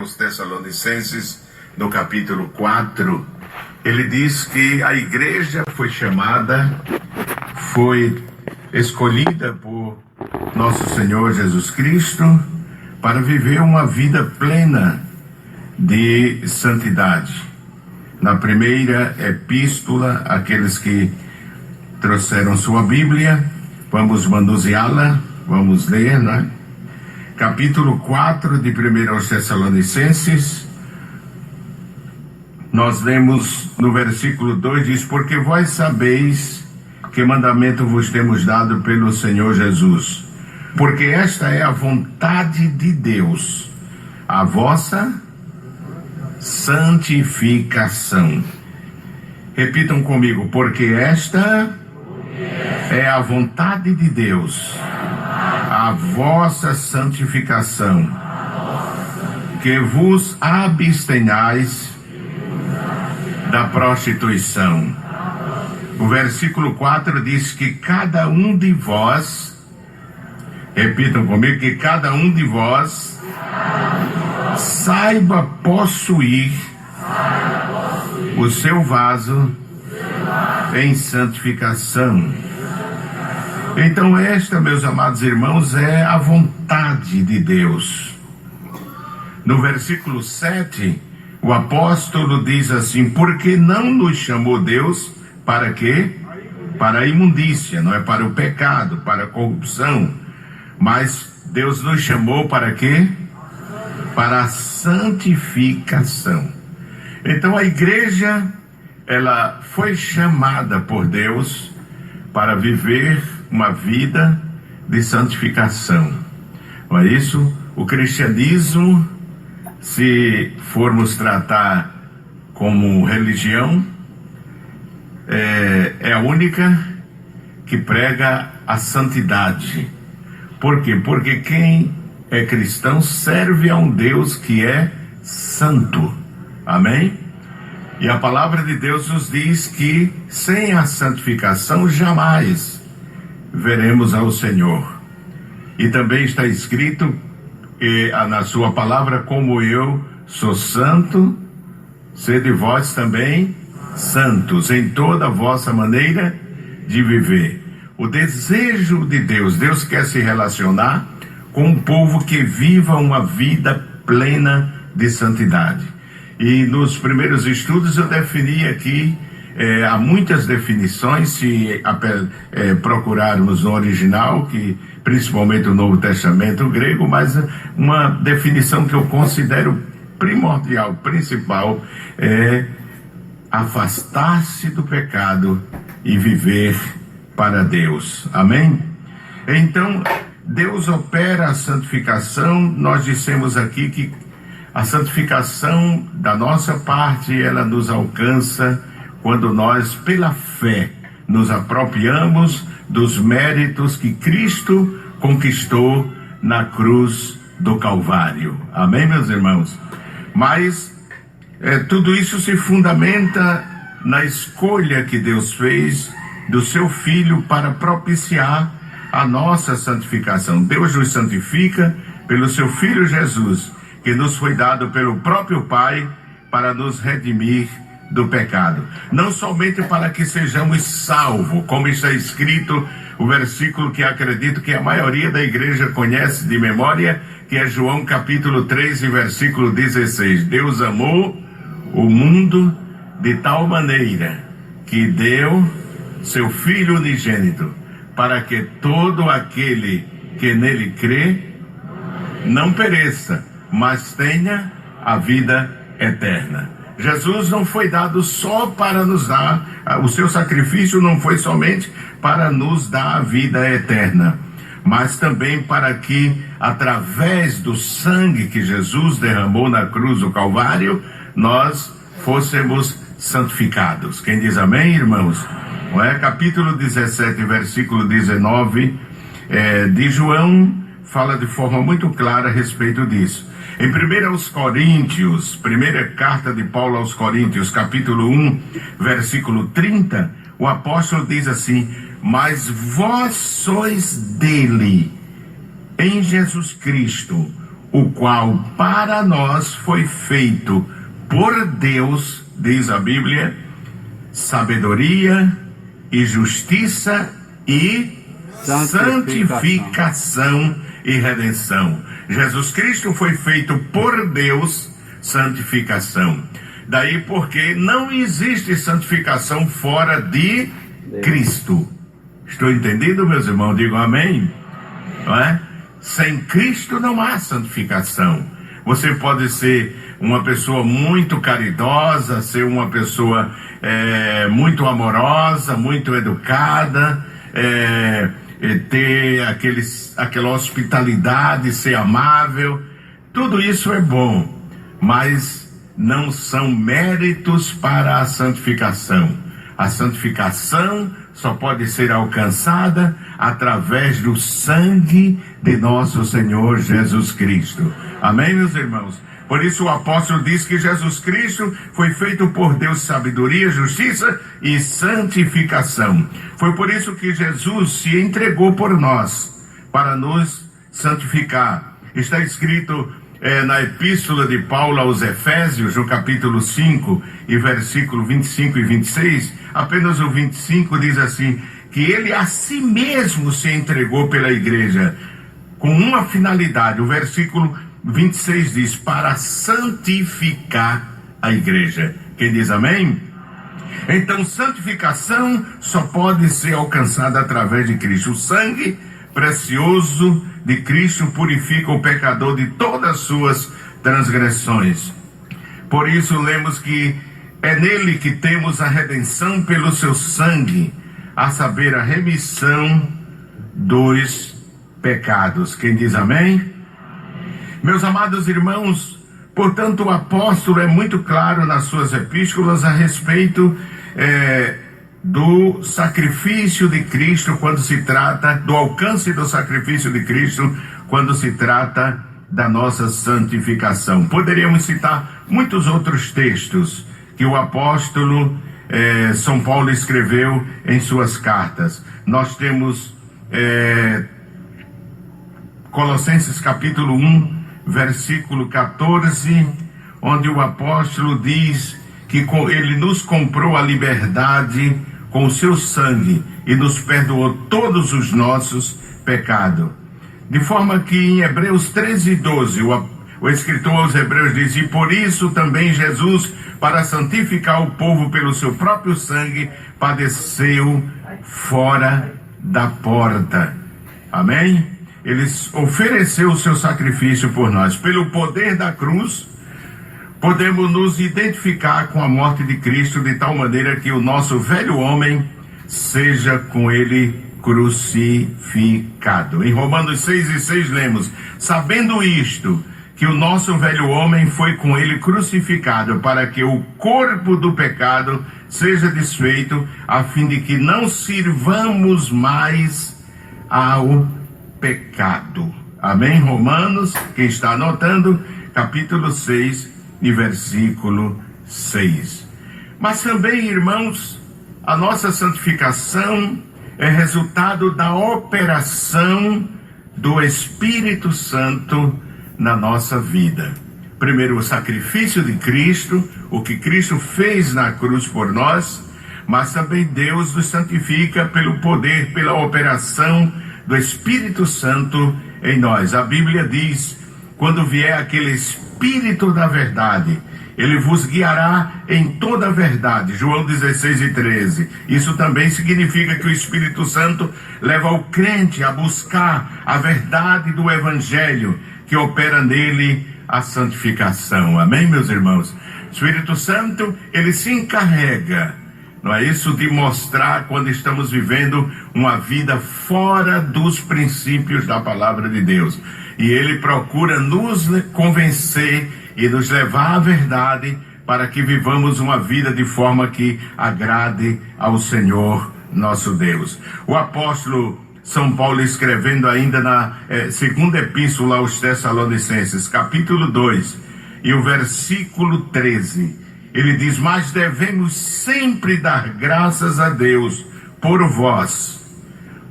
Os Tessalonicenses, no capítulo 4, ele diz que a igreja foi chamada, foi escolhida por nosso Senhor Jesus Cristo para viver uma vida plena de santidade. Na primeira epístola, aqueles que trouxeram sua Bíblia, vamos manuseá-la, vamos ler, né? Capítulo 4 de 1 Tessalonicenses, nós lemos no versículo 2, diz: porque vós sabeis que mandamento vos temos dado pelo Senhor Jesus, porque esta é a vontade de Deus, a vossa santificação. Repitam comigo: porque esta é a vontade de Deus, a vossa santificação, que vos abstenhais da prostituição. O versículo 4 diz que cada um de vós, repitam comigo, que cada um de vós saiba possuir o seu vaso em santificação. Então esta, meus amados irmãos, é a vontade de Deus. No versículo 7, o apóstolo diz assim: porque não nos chamou Deus para quê? Para a imundícia, não é para o pecado, para a corrupção, mas Deus nos chamou para quê? Para a santificação. Então a igreja, ela foi chamada por Deus para viver uma vida de santificação. Não é isso? O cristianismo, se formos tratar como religião, é a única que prega a santidade. Por quê? Porque quem é cristão serve a um Deus que é santo. Amém? E a palavra de Deus nos diz que sem a santificação jamais veremos ao Senhor. E também está escrito na sua palavra: como eu sou santo, sede vós também santos em toda a vossa maneira de viver. O desejo de Deus, Deus quer se relacionar com um povo que viva uma vida plena de santidade. E nos primeiros estudos eu defini aqui, há muitas definições, se procurarmos no original, que principalmente o Novo Testamento grego, mas uma definição que eu considero primordial, principal, é afastar-se do pecado e viver para Deus. Amém? Então, Deus opera a santificação. Nós dissemos aqui que a santificação da nossa parte, ela nos alcança quando nós, pela fé, nos apropriamos dos méritos que Cristo conquistou na cruz do Calvário. Amém, meus irmãos? Mas tudo isso se fundamenta na escolha que Deus fez do seu Filho para propiciar a nossa santificação. Deus nos santifica pelo seu Filho Jesus, que nos foi dado pelo próprio Pai para nos redimir do pecado. Não somente para que sejamos salvos, como está escrito, o versículo que acredito que a maioria da igreja conhece de memória, que é João capítulo 3, versículo 16. Deus amou o mundo de tal maneira que deu seu Filho unigênito, para que todo aquele que nele crê não pereça, mas tenha a vida eterna. Jesus não foi dado só para nos dar, o seu sacrifício não foi somente para nos dar a vida eterna, mas também para que, através do sangue que Jesus derramou na cruz do Calvário, nós fôssemos santificados. Quem diz amém, irmãos? Não é? Capítulo 17, versículo 19 de João, fala de forma muito clara a respeito disso. Em 1 Coríntios, primeira carta de Paulo aos Coríntios, capítulo 1, versículo 30, o apóstolo diz assim: mas vós sois dele, em Jesus Cristo, o qual para nós foi feito por Deus, diz a Bíblia, sabedoria e justiça e santificação e redenção. Jesus Cristo foi feito por Deus, santificação. Daí porque não existe santificação fora de Cristo. Estou entendido, meus irmãos? Digam amém. Não é? Sem Cristo não há santificação. Você pode ser uma pessoa muito caridosa, ser uma pessoa muito amorosa, muito educada, ter aquela hospitalidade, ser amável. Tudo isso é bom, mas não são méritos para a santificação. A santificação só pode ser alcançada através do sangue de nosso Senhor Jesus Cristo. Amém, meus irmãos? Por isso o apóstolo diz que Jesus Cristo foi feito por Deus sabedoria, justiça e santificação. Foi por isso que Jesus se entregou por nós, para nos santificar. Está escrito na epístola de Paulo aos Efésios, no capítulo 5, e versículo 25 e 26, apenas o 25 diz assim, que ele a si mesmo se entregou pela igreja, com uma finalidade. O versículo 26 diz, para santificar a igreja. Quem diz amém? Então, santificação só pode ser alcançada através de Cristo. O sangue precioso de Cristo purifica o pecador de todas as suas transgressões. Por isso lemos que é nele que temos a redenção pelo seu sangue, a saber, a remissão dos pecados. Quem diz amém? Meus amados irmãos, portanto o apóstolo é muito claro nas suas epístolas a respeito do sacrifício de Cristo quando se trata, do alcance do sacrifício de Cristo quando se trata da nossa santificação. Poderíamos citar muitos outros textos que o apóstolo São Paulo escreveu em suas cartas. Nós temos Colossenses capítulo 1, versículo 14, onde o apóstolo diz que ele nos comprou a liberdade com o seu sangue e nos perdoou todos os nossos pecados. De forma que em Hebreus 13:12, o escritor aos Hebreus diz, e por isso também Jesus, para santificar o povo pelo seu próprio sangue, padeceu fora da porta. Amém? Ele ofereceu o seu sacrifício por nós. Pelo poder da cruz, podemos nos identificar com a morte de Cristo de tal maneira que o nosso velho homem seja com ele crucificado. Em Romanos 6:6 lemos, sabendo isto, que o nosso velho homem foi com ele crucificado, para que o corpo do pecado seja desfeito, a fim de que não sirvamos mais ao pecado. Amém? Romanos, quem está anotando, capítulo 6 e versículo 6. Mas também, irmãos, a nossa santificação é resultado da operação do Espírito Santo na nossa vida. Primeiro, o sacrifício de Cristo, o que Cristo fez na cruz por nós, mas também Deus nos santifica pelo poder, pela operação do Espírito Santo em nós. A Bíblia diz, quando vier aquele Espírito da verdade, ele vos guiará em toda a verdade. João 16:13. Isso também significa que o Espírito Santo leva o crente a buscar a verdade do Evangelho, que opera nele a santificação. Amém, meus irmãos? O Espírito Santo, ele se encarrega, não é isso, de mostrar quando estamos vivendo uma vida fora dos princípios da palavra de Deus. E ele procura nos convencer e nos levar à verdade para que vivamos uma vida de forma que agrade ao Senhor nosso Deus. O apóstolo São Paulo, escrevendo ainda na segunda epístola aos Tessalonicenses, capítulo 2, e o versículo 13, ele diz, mas devemos sempre dar graças a Deus por vós,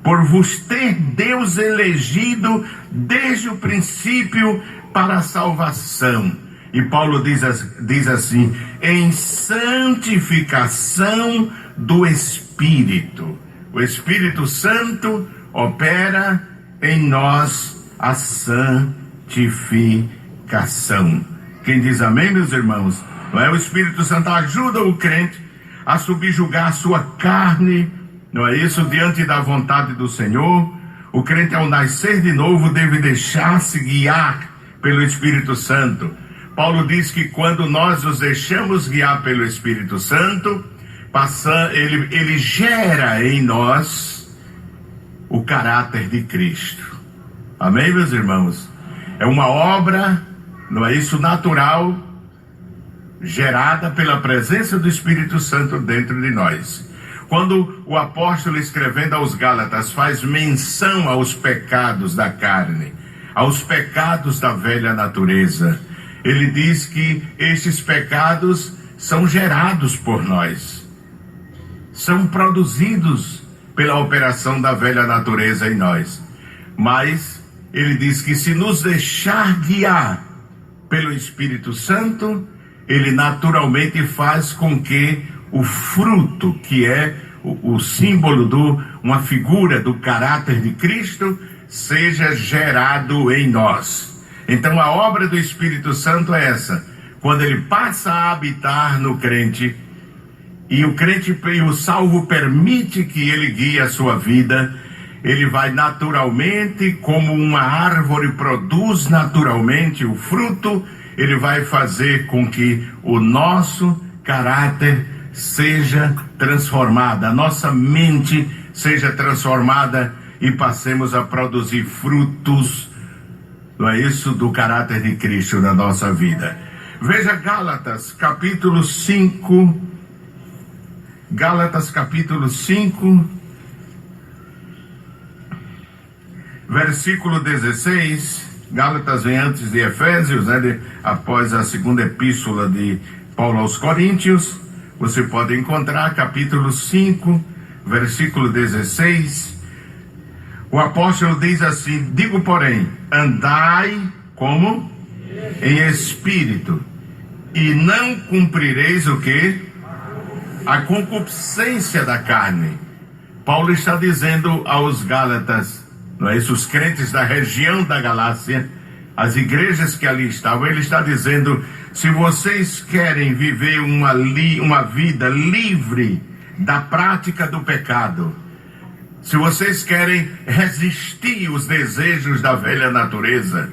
por vos ter Deus elegido desde o princípio para a salvação. E Paulo diz assim: em santificação do Espírito. O Espírito Santo opera em nós a santificação. Quem diz amém, meus irmãos? Não é? O Espírito Santo ajuda o crente a subjugar a sua carne, não é isso? Diante da vontade do Senhor. O crente, ao nascer de novo, deve deixar-se guiar pelo Espírito Santo. Paulo diz que quando nós nos deixamos guiar pelo Espírito Santo, ele gera em nós o caráter de Cristo. Amém, meus irmãos? É uma obra, não é isso, natural, gerada pela presença do Espírito Santo dentro de nós. Quando o apóstolo, escrevendo aos Gálatas, faz menção aos pecados da carne, aos pecados da velha natureza, ele diz que estes pecados são gerados por nós, são produzidos pela operação da velha natureza em nós. Mas ele diz que se nos deixar guiar pelo Espírito Santo, ele naturalmente faz com que o fruto, que é o símbolo uma figura do caráter de Cristo, seja gerado em nós. Então a obra do Espírito Santo é essa: quando ele passa a habitar no crente, e o salvo permite que ele guie a sua vida, ele vai naturalmente, como uma árvore produz naturalmente o fruto, ele vai fazer com que o nosso caráter seja transformado, a nossa mente seja transformada e passemos a produzir frutos, não é isso, do caráter de Cristo na nossa vida. Veja Gálatas capítulo 5, Gálatas capítulo 5, versículo 16. Gálatas vem antes de Efésios, né, após a segunda epístola de Paulo aos Coríntios. Você pode encontrar capítulo 5, versículo 16. O apóstolo diz assim: digo, porém, andai como? Em espírito, e não cumprireis o quê? A concupiscência da carne. Paulo está dizendo aos Gálatas, não é isso? Os crentes da região da Galácia, as igrejas que ali estavam, ele está dizendo: se vocês querem viver uma vida livre da prática do pecado, se vocês querem resistir os desejos da velha natureza,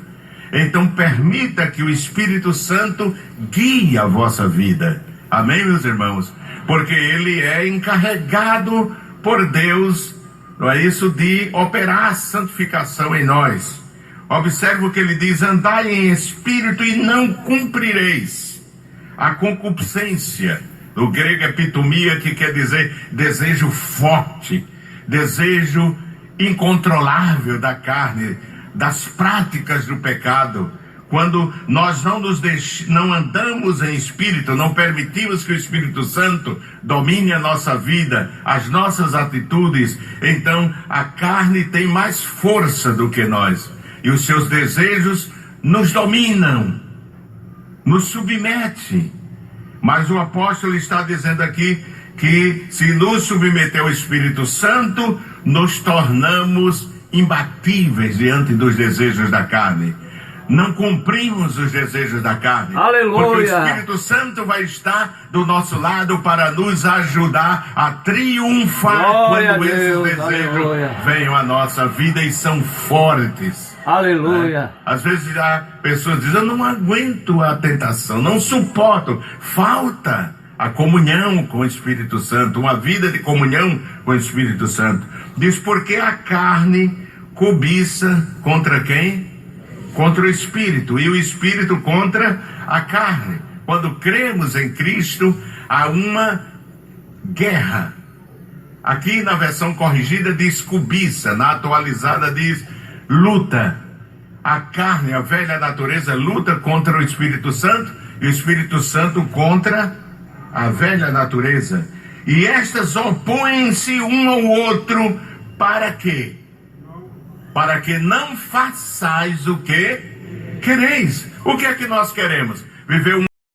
então permita que o Espírito Santo guie a vossa vida. Amém, meus irmãos? Porque ele é encarregado por Deus, não é isso, de operar a santificação em nós. Observe o que ele diz: andai em espírito e não cumprireis a concupiscência. Do grego epitomia, que quer dizer desejo forte, desejo incontrolável da carne, das práticas do pecado. Quando nós não andamos em espírito, não permitimos que o Espírito Santo domine a nossa vida, as nossas atitudes, então a carne tem mais força do que nós. E os seus desejos nos dominam, nos submete. Mas o apóstolo está dizendo aqui que se nos submeter ao Espírito Santo, nos tornamos imbatíveis diante dos desejos da carne. Não cumprimos os desejos da carne. Aleluia. Porque o Espírito Santo vai estar do nosso lado para nos ajudar a triunfar. Glória quando a Deus, esses desejos aleluia, venham à nossa vida e são fortes. Aleluia. Às vezes há pessoas que dizem: eu não aguento a tentação, não suporto. Falta a comunhão com o Espírito Santo, uma vida de comunhão com o Espírito Santo. Diz: porque a carne cobiça contra quem? Contra o Espírito, e o Espírito contra a carne. Quando cremos em Cristo, há uma guerra. Aqui na versão corrigida diz cobiça, na atualizada diz luta. A carne, a velha natureza, luta contra o Espírito Santo, e o Espírito Santo contra a velha natureza. E estas opõem-se um ao outro Para quê? Para que não façais o que quereis. O que é que nós queremos? Viver